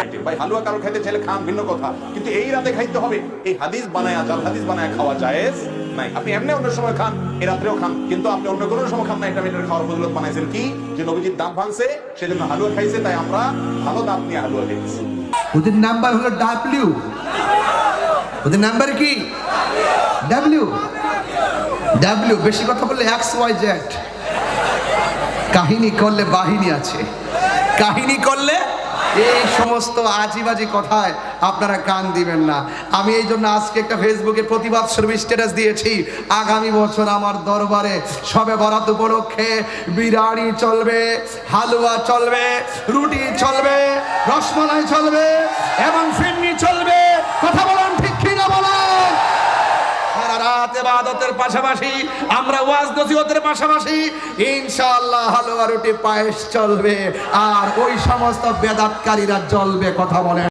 Item. ভাই হালুয়া কারো খাইতে চাইলে খান, ভিন্ন কথা, কিন্তু এই রাতে খাইতে হবে, এই হাদিস বানায়া, জাল হাদিস বানায়া খাওয়া জায়েজ নাই। আপনি এমনি অন্য সময় খান, এই রাত্রেও খান, কিন্তু আপনি অন্য কোনো সময় খান না। এটা মেটার খাওয়ার বদলত বানাইছেন কি, যে নবীজির দাঁত ভাঙছে সেজন্য হালুয়া খাইছে, তাই আমরা ভালো দাঁত নিয়ে হালুয়া খাইছি। ওদের নাম্বার হলো ডাব্লিউ। ওদের নাম্বার কি? ডাব্লিউ। ডাব্লিউ। বেশি কথা বললে XYZ। কাহিনী করলে বাহিনী আছে, কাহিনী করলে এই সমস্ত আজিবাজি কথায় আপনারা কান দিবেন না। আমি এই জন্য আজকে একটা ফেসবুকে প্রতিবাদ স্বরূপ স্ট্যাটাস দিয়েছি, আগামী বছর আমার দরবারে শবে বরাত উপলক্ষে বিরিয়ানি চলবে, হালুয়া চলবে, রুটি চলবে, রসমালাই চলবে এবং ফিরনি চলবে। কথা বলেন ঠিক কি না বলেন? সারা রাত ইবাদতের পাশাপাশি, আমরা ওয়াজ নসিহতের পাশাপাশি ইনশাআল্লাহ হালুয়া রুটি পায়েস চলবে, আর ওই সমস্ত বেদাতকারীরা জ্বলবে। কথা বলেন।